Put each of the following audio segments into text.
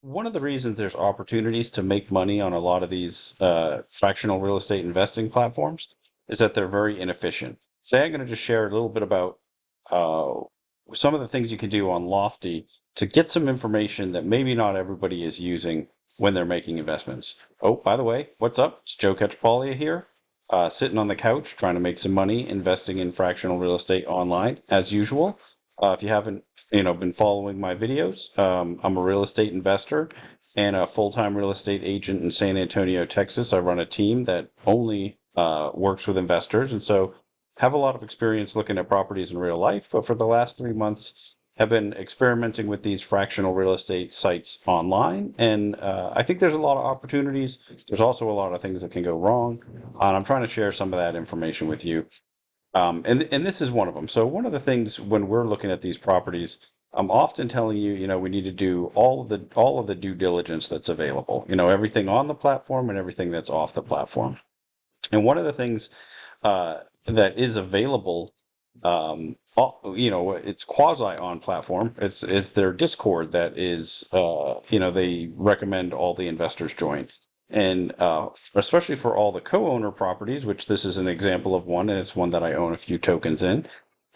One of the reasons there's opportunities to make money on a lot of these fractional real estate investing platforms is that they're very inefficient. Today, I'm going to just share a little bit about uh, some of the things you can do on Lofty to get some information that maybe not everybody is using when they're making investments. Oh, by the way, what's up? It's Joe Catchpalia here, sitting on the couch trying to make some money investing in fractional real estate online, as usual. If you haven't, been following my videos, I'm a real estate investor and a full-time real estate agent in San Antonio, Texas. I run a team that only works with investors, and so have a lot of experience looking at properties in real life. But for the last 3 months, have been experimenting with these fractional real estate sites online, and I think there's a lot of opportunities. There's also a lot of things that can go wrong, and I'm trying to share some of that information with you. And this is one of them. So one of the things when we're looking at these properties, I'm often telling you, we need to do all of the due diligence that's available. Everything on the platform and everything that's off the platform. And one of the things that is available, it's quasi on platform. It's their Discord that is, they recommend all the investors join. And especially for all the co-owner properties, which this is an example of one, and it's one that I own a few tokens in.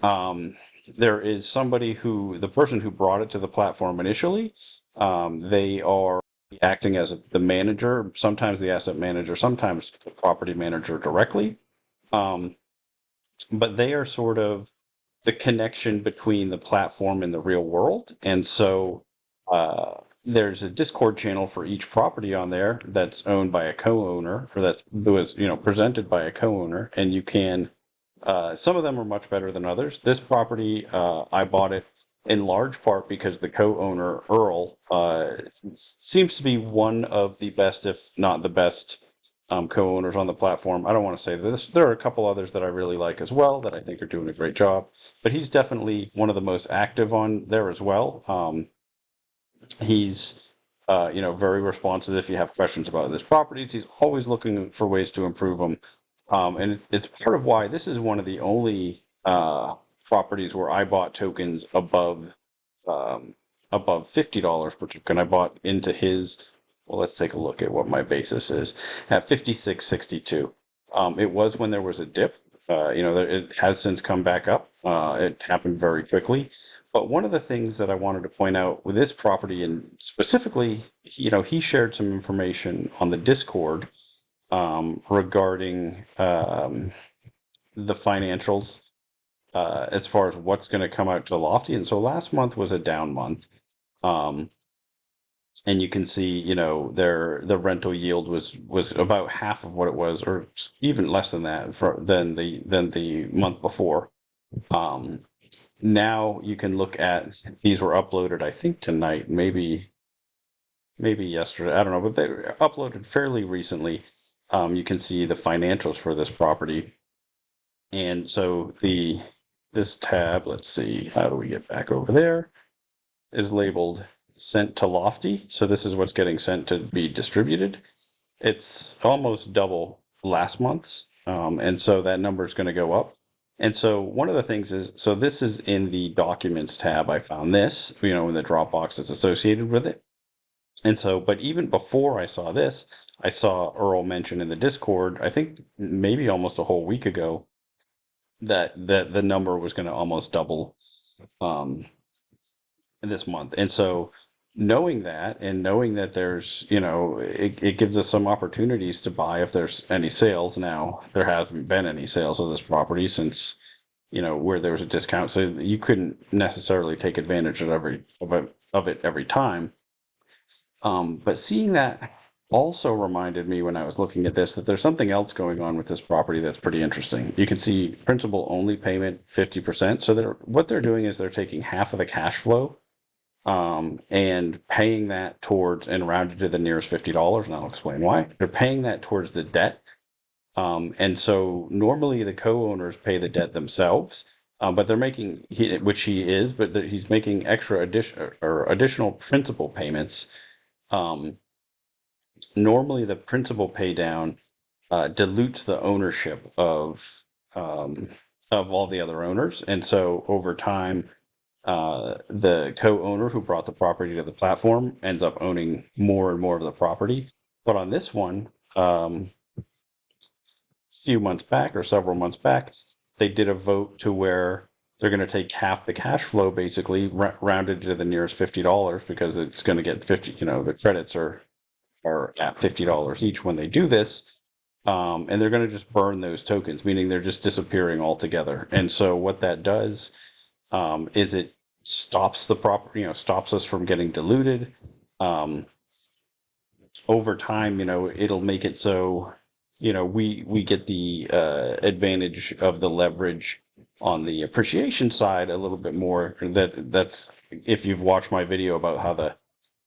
Um, there is the person who brought it to the platform initially, they are acting as the manager, sometimes the asset manager, sometimes the property manager directly. Um, but they are sort of the connection between the platform and the real world. And so there's a Discord channel for each property on there that's owned by a co-owner, or that was, presented by a co-owner. And you can, some of them are much better than others. This property, I bought it in large part because the co-owner, Earl, seems to be one of the best, if not the best, co-owners on the platform. I don't want to say this. There are a couple others that I really like as well that I think are doing a great job, but he's definitely one of the most active on there as well. He's very responsive if you have questions about his properties. He's always looking for ways to improve them. And it's part of why this is one of the only properties where I bought tokens um, above $50 per token. I bought into his. Well, let's take a look at what my basis is at 56.62. It was when there was a dip. It has since come back up. It happened very quickly. But one of the things that I wanted to point out with this property, and specifically, he shared some information on the Discord regarding the financials as far as what's going to come out to Lofty. And so last month was a down month. Um, and you can see, the rental yield was about half of what it was, or even less than that than the month before. Um, Now you can look at these were uploaded, I think tonight, maybe yesterday. I don't know, but they were uploaded fairly recently. You can see the financials for this property, and so this tab. Let's see, how do we get back over there? Is labeled sent to Lofty. So this is what's getting sent to be distributed. It's almost double last month's, and so that number is going to go up. And so one of the things is, so this is in the documents tab. I found this, in the Dropbox that's associated with it. And so, but even before I saw this, I saw Earl mention in the Discord, I think maybe almost a whole week ago, that the number was going to almost double um, this month. And so knowing that, and knowing that there's, it gives us some opportunities to buy if there's any sales. Now, there hasn't been any sales of this property since, where there was a discount. So you couldn't necessarily take advantage of it every time. But seeing that also reminded me when I was looking at this that there's something else going on with this property that's pretty interesting. You can see principal only payment 50%. So what they're doing is they're taking half of the cash flow and paying that towards, and rounded to the nearest $50, and I'll explain why. They're paying that towards the debt. And so normally the co-owners pay the debt themselves, but they're making, which he is, but he's making extra additional principal payments. Um, Normally the principal pay down dilutes the ownership of all the other owners, and so over time the co-owner who brought the property to the platform ends up owning more and more of the property. But on this one, few months back or several months back, they did a vote to where they're going to take half the cash flow, basically rounded to the nearest $50 because it's going to get 50. The credits are at $50 each when they do this. And they're going to just burn those tokens, meaning they're just disappearing altogether. And so what that does is it stops the property, stops us from getting diluted. Um, Over time, it'll make it so, we get the advantage of the leverage on the appreciation side a little bit more. That's if you've watched my video about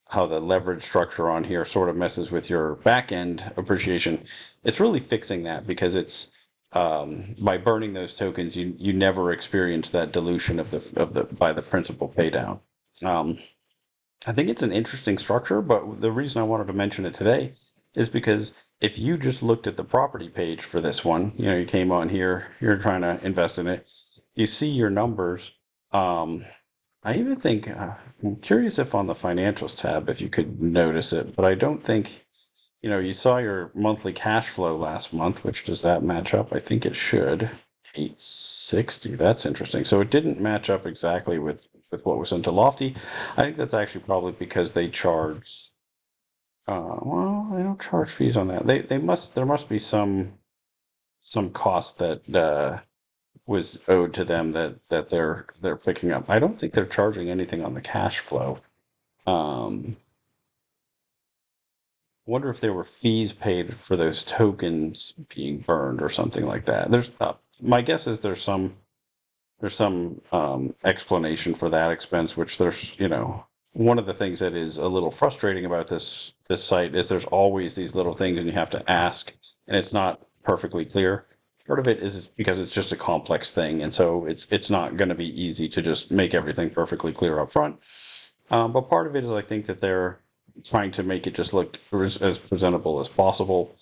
how the leverage structure on here sort of messes with your back end appreciation. It's really fixing that because it's by burning those tokens, you never experience that dilution of the by the principal pay down. Um, I think it's an interesting structure, but the reason I wanted to mention it today is because if you just looked at the property page for this one, you came on here, you're trying to invest in it, you see your numbers. Um, I even think, I'm curious if on the financials tab, if you could notice it, but I don't think, you saw your monthly cash flow last month, which does that match up? I think it should. 860. That's interesting. So it didn't match up exactly with what was sent to Lofty. I think that's actually probably because they charge. Well, they don't charge fees on that. They must. There must be some cost that was owed to them that they're picking up. I don't think they're charging anything on the cash flow. Um, Wonder if there were fees paid for those tokens being burned or something like that. My guess is there's some explanation for that expense, which there's, one of the things that is a little frustrating about this site is there's always these little things and you have to ask, and it's not perfectly clear. Part of it is because it's just a complex thing, and so it's not going to be easy to just make everything perfectly clear up front. But part of it is I think that they're trying to make it just look as presentable as possible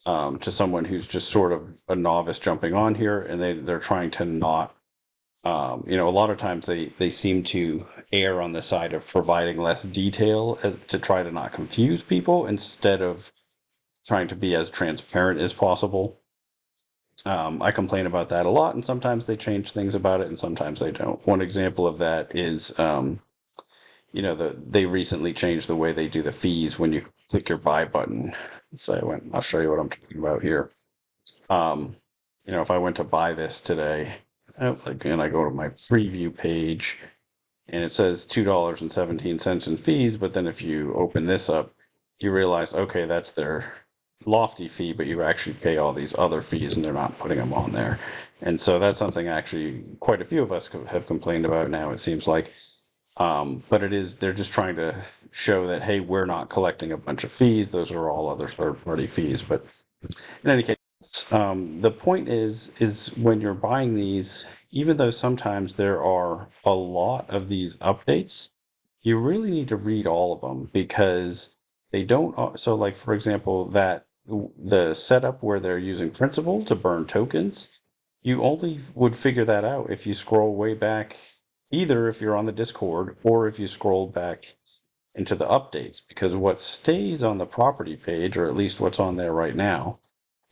to someone who's just sort of a novice jumping on here, and they're trying to not a lot of times they seem to err on the side of providing less detail to try to not confuse people instead of trying to be as transparent as possible. I complain about that a lot, and sometimes they change things about it, and sometimes they don't. One example of that is, they recently changed the way they do the fees when you click your buy button. So I'll show you what I'm talking about here. Um, if I went to buy this today, and I go to my preview page, and it says $2.17 in fees, but then if you open this up, you realize, okay, that's their Lofty fee, but you actually pay all these other fees, and they're not putting them on there. And so that's something actually quite a few of us have complained about now, it seems like. But they're just trying to show that, hey, we're not collecting a bunch of fees. Those are all other third-party fees. But in any case, the point is when you're buying these, even though sometimes there are a lot of these updates, you really need to read all of them because they don't. So, like for example, that the setup where they're using Principal to burn tokens, you only would figure that out if you scroll way back, either if you're on the Discord or if you scroll back into the updates, because what stays on the property page, or at least what's on there right now,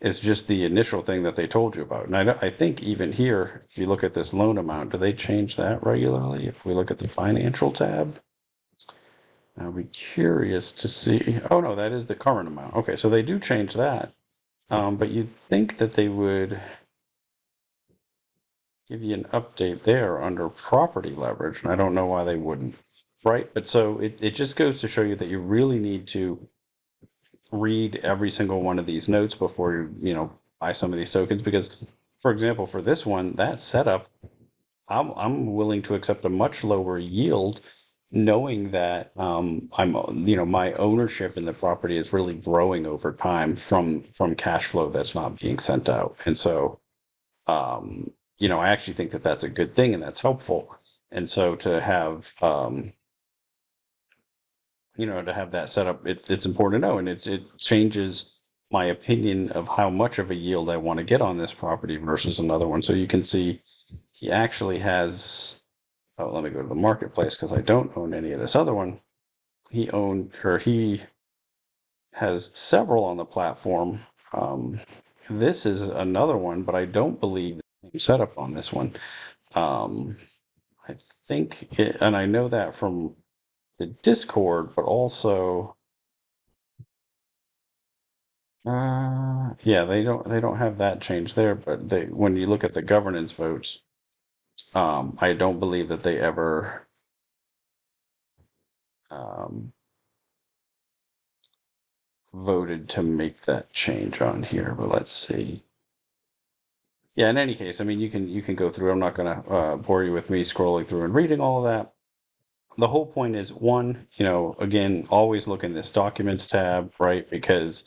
is just the initial thing that they told you about. And I think even here, if you look at this loan amount, do they change that regularly? If we look at the financial tab, I'll be curious to see. Oh no, that is the current amount. Okay, so they do change that. But you'd think that they would give you an update there under property leverage, and I don't know why they wouldn't. Right? But so it just goes to show you that you really need to read every single one of these notes before you buy some of these tokens, because for example for this one, that setup, I'm willing to accept a much lower yield knowing that my ownership in the property is really growing over time from cash flow that's not being sent out. And so I actually think that that's a good thing and that's helpful. And so to have that set up, it's important to know, and it changes my opinion of how much of a yield I want to get on this property versus another one. So you can see he actually has oh, let me go to the marketplace because I don't own any of this other one. He has several on the platform. Um, this is another one, but I don't believe the setup on this one. Um, I think it, and I know that from the Discord, but also, yeah, they don't have that change there. But they, when you look at the governance votes, I don't believe that they ever um, voted to make that change on here. But let's see. Yeah, in any case, I mean, you can go through. I'm not going to bore you with me scrolling through and reading all of that. The whole point is one, again, always look in this documents tab, right? Because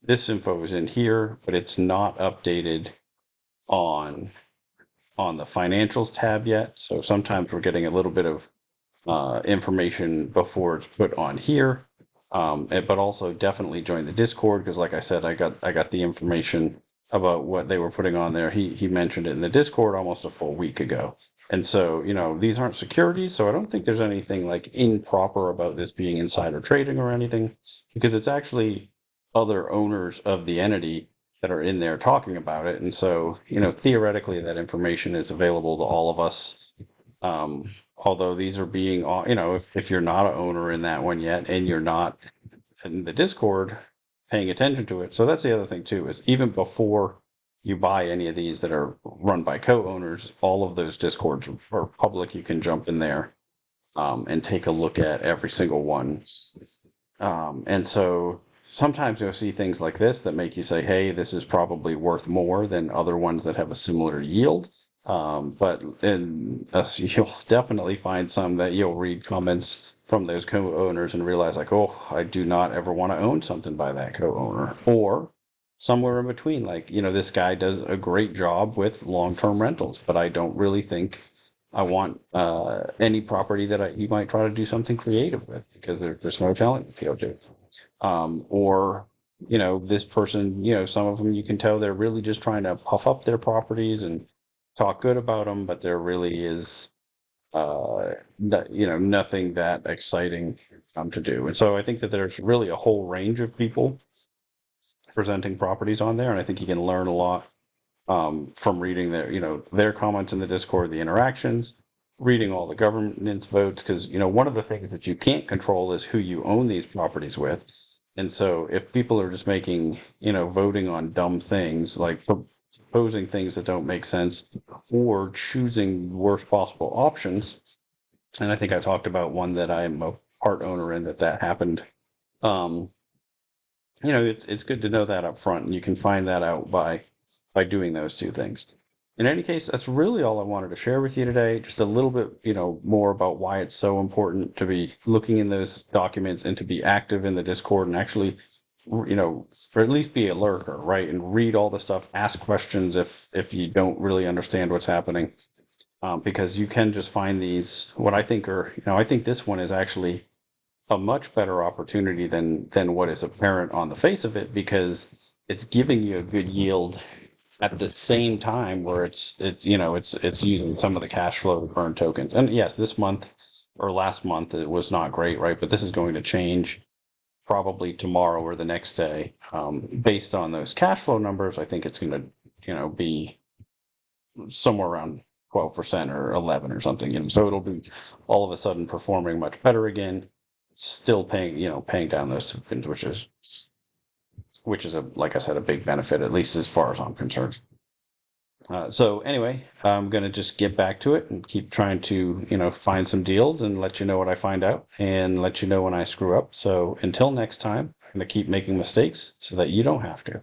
this info is in here, but it's not updated on on the financials tab yet. So sometimes we're getting a little bit of information before it's put on here. But also definitely join the Discord because, like I said, I got the information about what they were putting on there. He mentioned it in the Discord almost a full week ago, and so these aren't securities, so I don't think there's anything like improper about this being insider trading or anything, because it's actually other owners of the entity that are in there talking about it, and so theoretically that information is available to all of us. Although these are being, if you're not an owner in that one yet and you're not in the Discord paying attention to it. So that's the other thing too, is even before you buy any of these that are run by co-owners, all of those Discords are public. You can jump in there and take a look at every single one. And so sometimes you'll see things like this that make you say, hey, this is probably worth more than other ones that have a similar yield. But you'll definitely find some that you'll read comments from those co-owners and realize like, oh, I do not ever want to own something by that co-owner. Or somewhere in between, like, this guy does a great job with long-term rentals, but I don't really think I want any property that he might try to do something creative with because there's no talent to go to. Or, this person, some of them you can tell they're really just trying to puff up their properties and talk good about them, but there really is, nothing that exciting to do. And so I think that there's really a whole range of people presenting properties on there, and I think you can learn a lot from reading their comments in the Discord, the interactions, reading all the governance votes, because one of the things that you can't control is who you own these properties with, and so if people are just making voting on dumb things like proposing things that don't make sense or choosing the worst possible options, and I think I talked about one that I'm a part owner in that happened. Um, it's good to know that up front, and you can find that out by doing those two things. In any case, that's really all I wanted to share with you today. Just a little bit, more about why it's so important to be looking in those documents and to be active in the Discord and actually, or at least be a lurker, right? And read all the stuff, ask questions if you don't really understand what's happening, because you can just find these. What I think are, I think this one is actually a much better opportunity than what is apparent on the face of it, because it's giving you a good yield at the same time where it's using some of the cash flow to burn tokens. And yes, this month or last month it was not great, right? But this is going to change probably tomorrow or the next day. Based on those cash flow numbers, I think it's going to be somewhere around 12% or 11 or something. So it'll be all of a sudden performing much better again. Still paying down those tokens, which is like I said, a big benefit, at least as far as I'm concerned. So anyway, I'm going to just get back to it and keep trying to, find some deals and let you know what I find out and let you know when I screw up. So until next time, I'm going to keep making mistakes so that you don't have to.